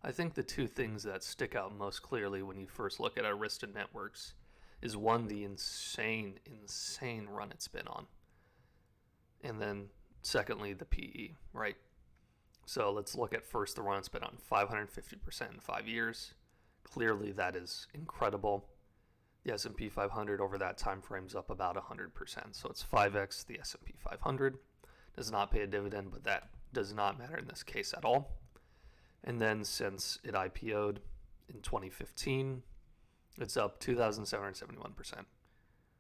I think the two things that stick out most clearly when you first look at Arista Networks is one, the insane run it's been on. And then secondly, the PE, right? So let's look at first the run it's been on, 550% in 5 years. Clearly that is incredible. The S&P 500 over that time frame is up about 100%. So it's 5x the S&P 500. Does not pay a dividend, but that does not matter in this case at all. And then since it IPO'd in 2015, it's up 2,771%,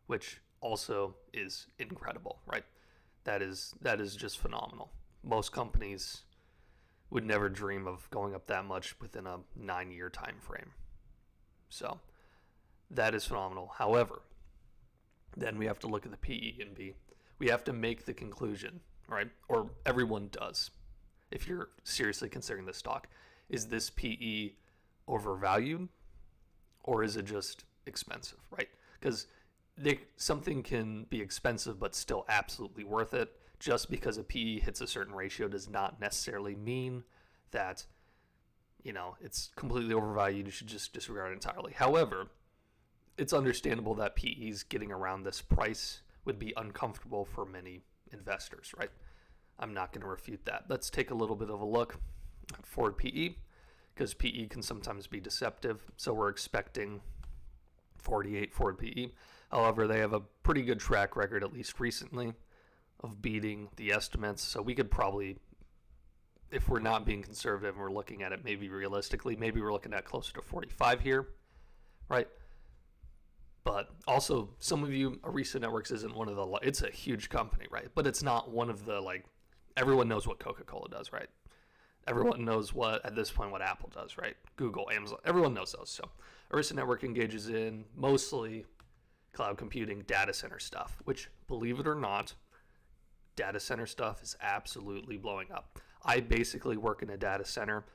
which also is incredible, right? That is just phenomenal. Most companies would never dream of going up that much within a 9-year time frame. So that is phenomenal. However, then we have to look at the PE and we have to make the conclusion, right? Or everyone does, if you're seriously considering this stock. Is this PE overvalued or is it just expensive, right? Because something can be expensive but still absolutely worth it. Just because a PE hits a certain ratio does not necessarily mean that, it's completely overvalued. You should just disregard it entirely. However, it's understandable that PEs getting around this price would be uncomfortable for many investors, right? I'm not going to refute that. Let's take a little bit of a look at forward PE, because PE can sometimes be deceptive. So we're expecting 48 forward PE. However, they have a pretty good track record, at least recently, of beating the estimates. So we could probably, if we're not being conservative and we're looking at it maybe realistically, maybe we're looking at closer to 45 here, right? But also, some of you, Arista Networks isn't one of the, it's a huge company, right? But it's not one of the, everyone knows what Coca-Cola does, right? Everyone knows at this point, what Apple does, right? Google, Amazon, everyone knows those. So Arista Network engages in mostly cloud computing, data center stuff, which, believe it or not, data center stuff is absolutely blowing up. I basically work in a data center.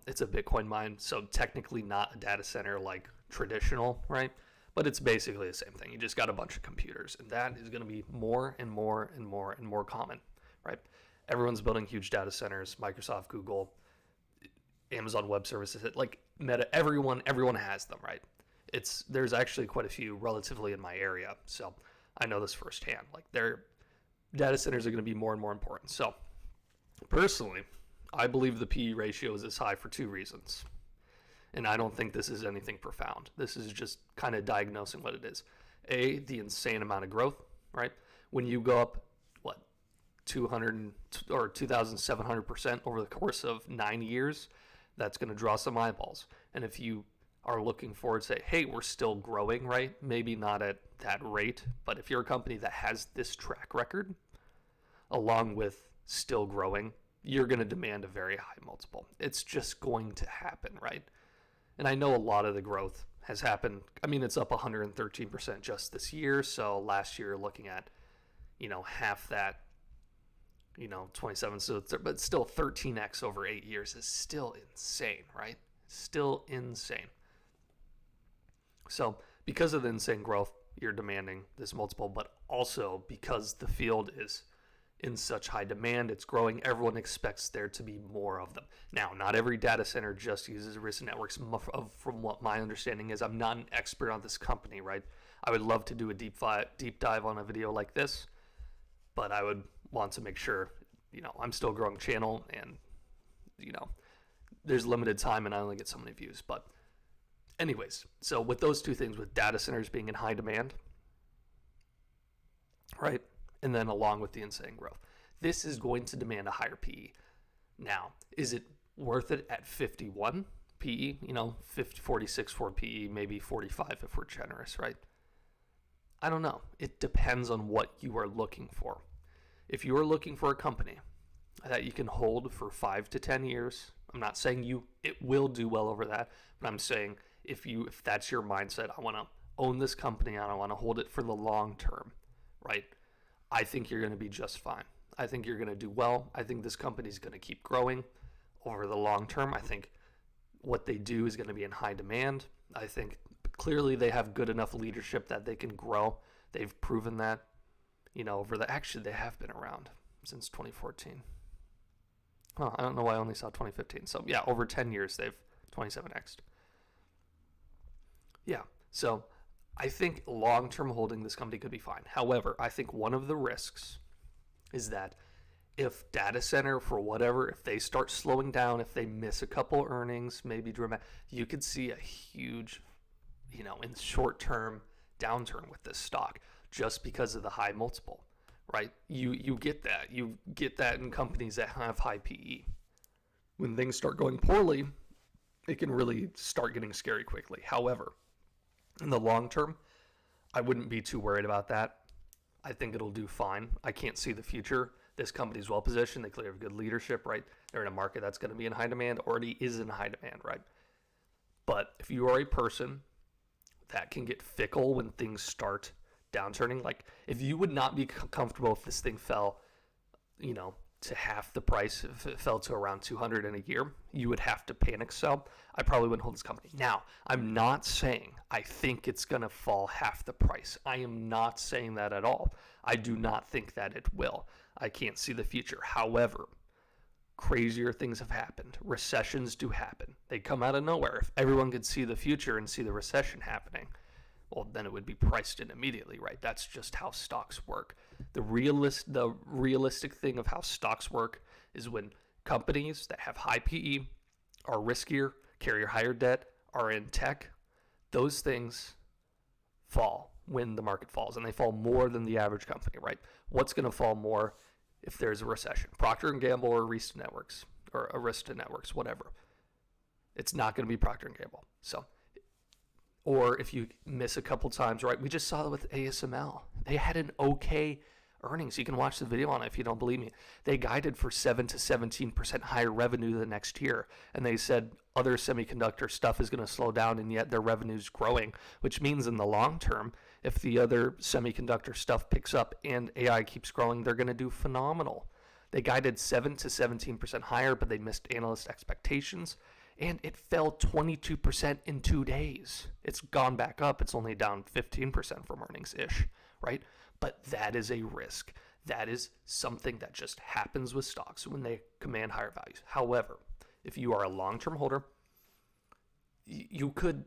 It's a Bitcoin mine, so technically not a data center like traditional, right? But it's basically the same thing. You just got a bunch of computers, and that is going to be more and more and more and more common, right? Everyone's building huge data centers. Microsoft, Google, Amazon Web Services, Meta. Everyone has them, right? There's actually quite a few relatively in my area, so I know this firsthand. Their data centers are going to be more and more important. So personally, I believe the PE ratio is this high for two reasons. And I don't think this is anything profound. This is just kind of diagnosing what it is. A, the insane amount of growth, right? When you go up, 200 or 2,700% over the course of 9 years, that's going to draw some eyeballs. And if you are looking forward to say, hey, we're still growing, right? Maybe not at that rate, but if you're a company that has this track record, along with still growing, you're going to demand a very high multiple. It's just going to happen, right? And I know a lot of the growth has happened. I mean, it's up 113% just this year. So last year, looking at, half that, 27. So but still 13x over 8 years is still insane, right? Still insane. So because of the insane growth, you're demanding this multiple, but also because the field is in such high demand, it's growing, everyone expects there to be more of them. Now, not every data center just uses Arista Networks. From what my understanding is, I'm not an expert on this company, right? I would love to do a deep dive on a video like this, but I would want to make sure, I'm still a growing channel and, there's limited time and I only get so many views. But anyways, so with those two things, with data centers being in high demand, right? And then along with the insane growth, this is going to demand a higher PE. Now, is it worth it at 51 PE? 46 for PE, maybe 45 if we're generous, right? I don't know. It depends on what you are looking for. If you are looking for a company that you can hold for 5 to 10 years, I'm not saying it will do well over that, but I'm saying if that's your mindset, I want to own this company and I want to hold it for the long term, right? I think you're going to be just fine. I think you're going to do well. I think this company is going to keep growing over the long term. I think what they do is going to be in high demand. I think clearly they have good enough leadership that they can grow. They've proven that, actually they have been around since 2014. I don't know why I only saw 2015. So yeah, over 10 years, they've 27x'd. Yeah, so I think long-term holding this company could be fine. However, I think one of the risks is that if data center, for whatever, if they start slowing down, if they miss a couple earnings, maybe dramatic, you could see a huge, in short-term downturn with this stock just because of the high multiple, right? You get that. You get that in companies that have high PE. When things start going poorly, it can really start getting scary quickly. However, in the long term, I wouldn't be too worried about that. I think it'll do fine. I can't see the future. This company's well positioned. They clearly have good leadership, right? They're in a market that's going to be in high demand, already is in high demand, right? But if you are a person that can get fickle when things start downturning, like if you would not be comfortable if this thing fell, to half the price, if it fell to around 200 in a year, you would have to panic sell. I probably wouldn't hold this company. Now, I'm not saying I think it's going to fall half the price. I am not saying that at all. I do not think that it will. I can't see the future. However, crazier things have happened. Recessions do happen. They come out of nowhere. If everyone could see the future and see the recession happening, well, then it would be priced in immediately, right? That's just how stocks work. The realistic thing of how stocks work is when companies that have high PE, are riskier, carry higher debt, are in tech, those things fall when the market falls, and they fall more than the average company, right? What's going to fall more if there's a recession? Procter & Gamble or Arista Networks, whatever. It's not going to be Procter & Gamble. So, or if you miss a couple times, right? We just saw it with ASML. They had an okay earnings. You can watch the video on it if you don't believe me. They guided for 7 to 17% higher revenue the next year. And they said other semiconductor stuff is going to slow down, and yet their revenue's growing, which means in the long term, if the other semiconductor stuff picks up and AI keeps growing, they're going to do phenomenal. They guided 7 to 17% higher, but they missed analyst expectations. And it fell 22% in 2 days. It's gone back up. It's only down 15% from earnings-ish, right? But that is a risk. That is something that just happens with stocks when they command higher values. However, if you are a long-term holder, you could,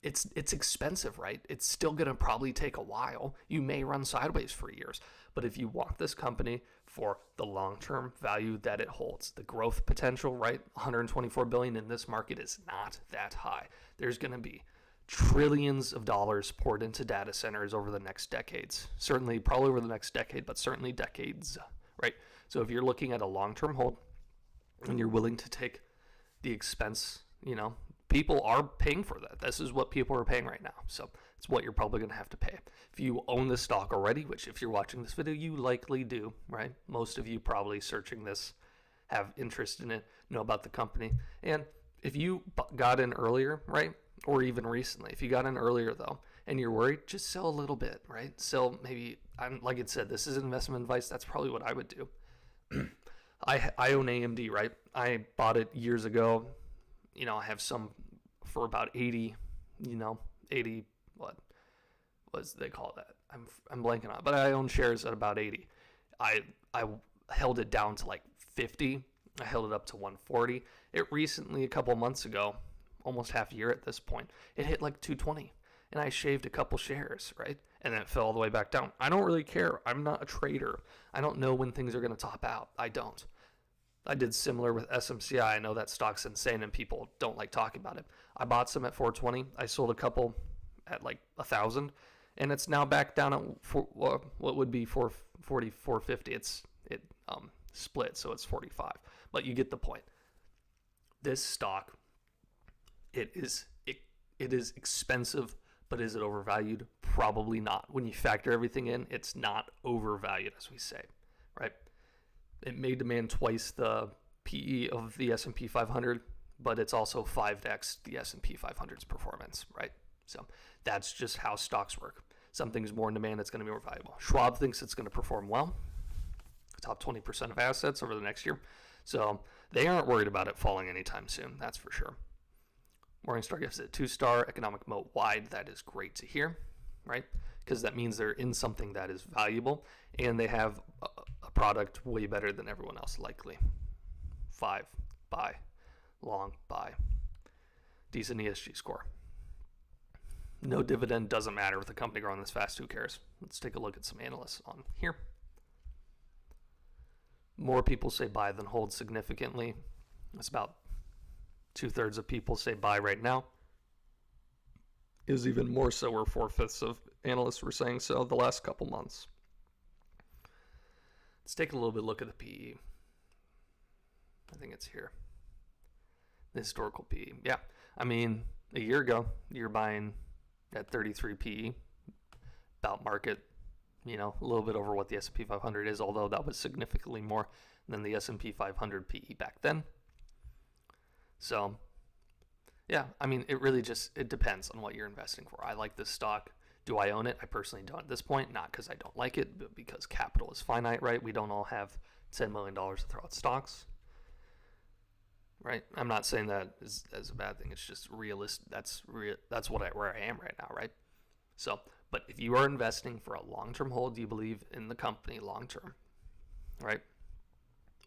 it's expensive, right? It's still going to probably take a while. You may run sideways for years. But if you want this company for the long-term value that it holds, the growth potential, right? $124 billion in this market is not that high. There's going to be trillions of dollars poured into data centers over the next decades. Certainly, probably over the next decade, but certainly decades, right? So if you're looking at a long-term hold and you're willing to take the expense, people are paying for that. This is what people are paying right now. So it's what you're probably going to have to pay. If you own the stock already, which if you're watching this video, you likely do, right? Most of you probably searching this have interest in it, know about the company. And if you got in earlier, right? Or even recently, if you got in earlier though, and you're worried, just sell a little bit, right? Sell maybe, like it said, this is investment advice. That's probably what I would do. I own AMD, right? I bought it years ago. I have some for about 80, 80, what they call that? I'm blanking on it, but I own shares at about 80. I held it down to like 50. I held it up to 140. It recently, a couple months ago, almost half a year at this point, it hit like 220, and I shaved a couple shares, right? And then it fell all the way back down. I don't really care. I'm not a trader. I don't know when things are going to top out. I don't. I did similar with SMCI. I know that stock's insane and people don't like talking about it. I bought some at 420. I sold a couple at like 1,000, and it's now back down at what would be 440, 450. It split, so it's 45. But you get the point. This stock, it is expensive, but is it overvalued? Probably not. When you factor everything in, it's not overvalued, as we say, right? It may demand twice the PE of the S&P 500, but it's also 5x the S&P 500's performance, right? So that's just how stocks work. Something's more in demand, it's going to be more valuable. Schwab thinks it's going to perform well, top 20% of assets over the next year. So they aren't worried about it falling anytime soon, that's for sure. Morningstar gives it 2-star, economic moat wide. That is great to hear, right? Because that means they're in something that is valuable, and they have a product way better than everyone else, likely. 5, buy. Long, buy. Decent ESG score. No dividend, doesn't matter with a company growing this fast, who cares? Let's take a look at some analysts on here. More people say buy than hold significantly. It's about 2/3 of people say buy right now. Is even more so, or 4/5 of analysts were saying so the last couple months. Let's take a little bit look at the PE. I think it's here. The historical PE. Yeah, I mean, a year ago, you're buying at 33 PE, about market, a little bit over what the S&P 500 is, although that was significantly more than the S&P 500 PE back then. So, yeah, I mean, it depends on what you're investing for. I like this stock. Do I own it? I personally don't at this point, not because I don't like it, but because capital is finite, right? We don't all have $10 million to throw at stocks, right? I'm not saying that as a bad thing. It's just realistic. That's where I am right now, right? So, but if you are investing for a long-term hold, you believe in the company long-term, right?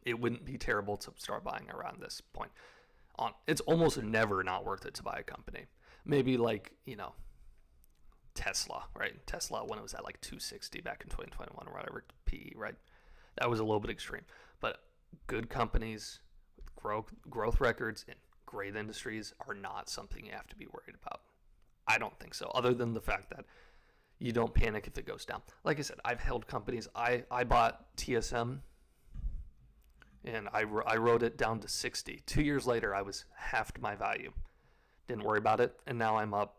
It wouldn't be terrible to start buying around this point. It's almost never not worth it to buy a company. Maybe like, Tesla, right? Tesla, when it was at like 260 back in 2021 or whatever, PE, right? That was a little bit extreme. But good companies with growth records in great industries are not something you have to be worried about. I don't think so, other than the fact that you don't panic if it goes down. Like I said, I've held companies. I bought TSM, and I wrote it down to 60. 2 years later, I was halved my value. Didn't worry about it, and now I'm up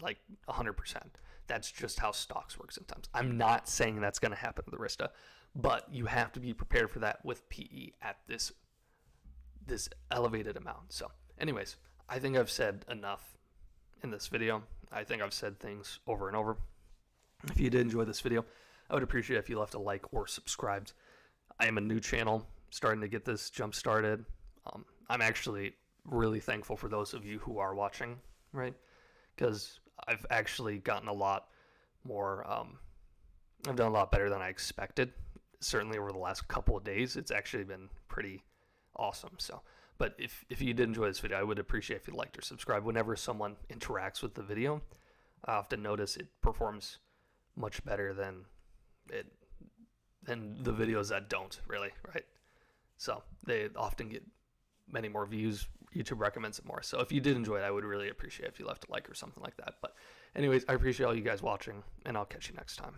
like 100%. That's just how stocks work sometimes. I'm not saying that's going to happen with Arista, but you have to be prepared for that with PE at this elevated amount. So anyways, I think I've said enough in this video. I think I've said things over and over. If you did enjoy this video, I would appreciate it if you left a like or subscribed. I am a new channel, starting to get this jump started. I'm actually really thankful for those of you who are watching, right? Because I've actually gotten a lot more, I've done a lot better than I expected. Certainly over the last couple of days, it's actually been pretty awesome. So, but if you did enjoy this video, I would appreciate if you liked or subscribed. Whenever someone interacts with the video, I often notice it performs much better than the videos that don't, really, right? So they often get many more views. YouTube recommends it more. So if you did enjoy it, I would really appreciate if you left a like or something like that. But anyways, I appreciate all you guys watching, and I'll catch you next time.